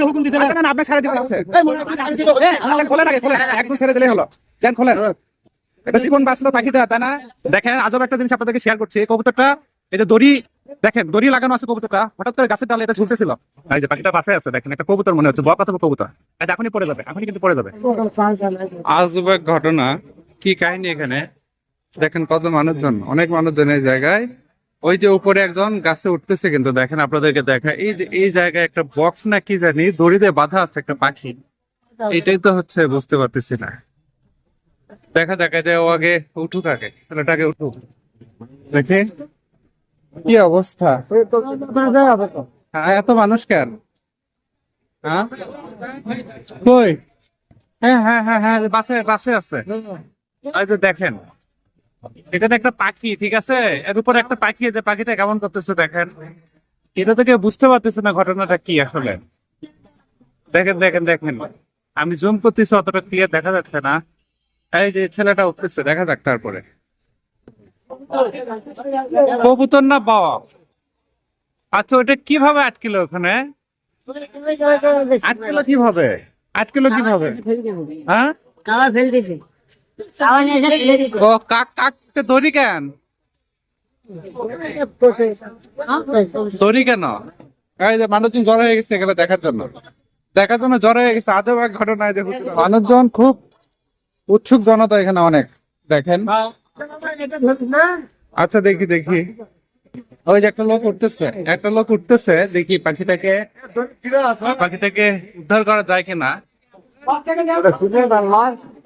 হুকুম দিতে না, আপনি ছেড়ে দিবেন আছে খোলেন আগে, খোলেন, একদম ছেড়ে দিলেই হলো। দেন খোলেন, এটা জীবন বাঁচলো পাখিটা, তাই না? দেখেন আজব একটা জিনিস আপনাদেরকে শেয়ার করছি। কবুতরটা এই যে দড়ি, দেখেন দড়ি লাগানো আছে কবুতরটা, হঠাৎ করে গাছের ডালে এটা ঝুলতেছিল। এই যে পাখিটা পাশে আছে, দেখেন একটা কবুতর মনে হচ্ছে, বক অথবা কবুতর। এটা এখনই পড়ে যাবে, এখনই কিন্তু পড়ে যাবে। আজব এক ঘটনা, কি কাহিনী এখানে দেখেন, কত মানুষজন, অনেক মানুষজন এই জায়গায়। ওই যে উপরে একজন গাছে উঠতেছে, কিন্তু দেখেন আপনাদেরকে দেখা, এই যে এই জায়গায় একটা বক না কি জানি দড়িতে বাঁধা আছে একটা পাখি, এটাই তো হচ্ছে বুঝতে পারতেছি না। দেখা যায় ও আগে উঠুক, আগে ছেলেটাকে উঠুক, দেখে কি অবস্থা। হ্যাঁ, এত মানুষ কেন? হ্যাঁ কই? হ্যাঁ হ্যাঁ হ্যাঁ হ্যাঁ, বাসে বাসে আছে। এই যে দেখেন, এটা তো একটা পাখি, ঠিক আছে, এর উপরে একটা পাখি, যে পাখিটা কেমন করতেছে দেখেন। এটা থেকে বুঝতে পারতেছে না ঘটনাটা কি আসলে। দেখেন দেখেন দেখেন, আমি জুম করতেছি, অতটা ক্লিয়ার দেখা যাচ্ছে না। এই যে ছেলেটা উঠতেছে, দেখা যাক তারপরে। কবুতর না বাবা? আচ্ছা, ওটা কিভাবে আটকিলো ওখানে? আটকিলো কিভাবে? আটকিলো কিভাবে? হ্যাঁ, ও কাকতে দড়ি কেন? দড়ি কেন? এই যে মানুষজন জড়ো হয়ে গেছে এখানে দেখার জন্য, জড়ো হয়ে গেছে। আজব এক ঘটনা। মানুষজন খুব উৎসুক, জনতা এখানে অনেক, দেখেন। আচ্ছা দেখি দেখি, ওই যে একটা লোক উঠতেছে, দেখি পাখিটাকে উদ্ধার করা যায় কিনা।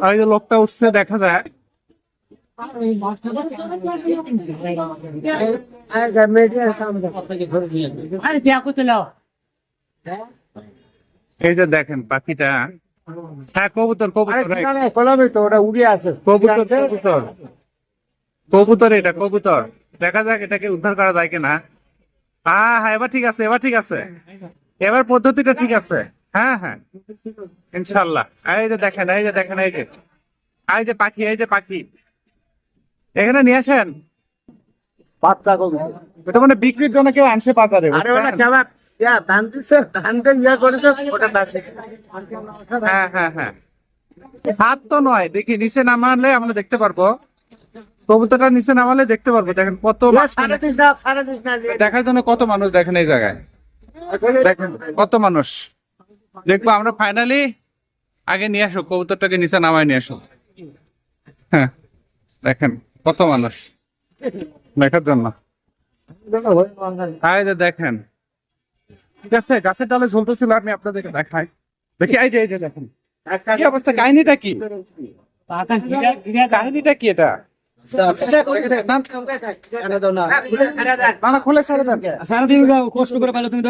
ওই যে লোকটা উঠছে, দেখা যায়। এই যে দেখেন পাখিটা, হ্যাঁ কবুতর, এটা কবুতর। দেখা যাক এটাকে উদ্ধার করা যায় কিনা। হ্যাঁ হ্যাঁ, এবার ঠিক আছে, এবার পদ্ধতিটা ঠিক আছে। হ্যাঁ হ্যাঁ, ইনশাল্লাহ। এই যে দেখেন, এই যে পাখি, এখানে নিয়ে আসেন। এটা মানে বিক্রির জন্য কেউ আনছে বাজারে। হ্যাঁ হ্যাঁ হ্যাঁ, হাত তো নয়, দেখি নিচে নামালে আমরা দেখতে পারবো। কবুতরটা নিচে নামালে দেখতে পারবো। দেখেন কত দেখার জন্য কত মানুষ, দেখেন এই জায়গায়, দেখেন কত মানুষ। দেখবো আমরা ফাইনালি, আগে নিয়ে আসো কবুতরটাকে, নিচে নামায় নিয়ে আসো। হ্যাঁ দেখেন কত মানুষ দেখার জন্য। দেখেন, ঠিক আছে, গাছের ডালে ঝুলতেছিল, আমি আপনাদেরকে দেখাই। দেখি এই যে দেখেন কি অবস্থা, কাহিনীটা কি? কাহিনীটা কি এটা? সারাদিন কষ্ট করে পাইলে তুমি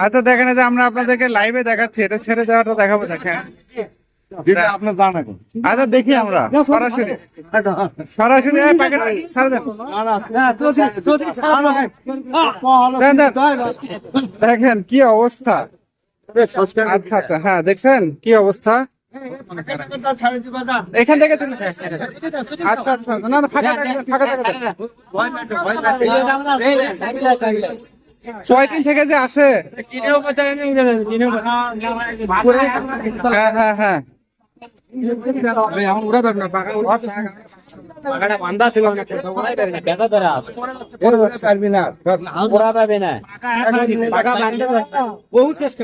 আচ্ছা দেখেন, যে আমরা আপনাদেরকে লাইভে দেখাচ্ছি, এটা ছেড়ে দেওয়াটা দেখাবো। দেখেন আপনার জানা, আচ্ছা দেখি আমরা সরাসরি দেখেন কি অবস্থা। আচ্ছা আচ্ছা, হ্যাঁ দেখছেন কি অবস্থা এখান থেকে। আচ্ছা আচ্ছা, না না, ফাঁকা কয়দিন থেকে যে আছে। হ্যাঁ হ্যাঁ হ্যাঁ, বান্ধা ছিল বহু চেষ্টা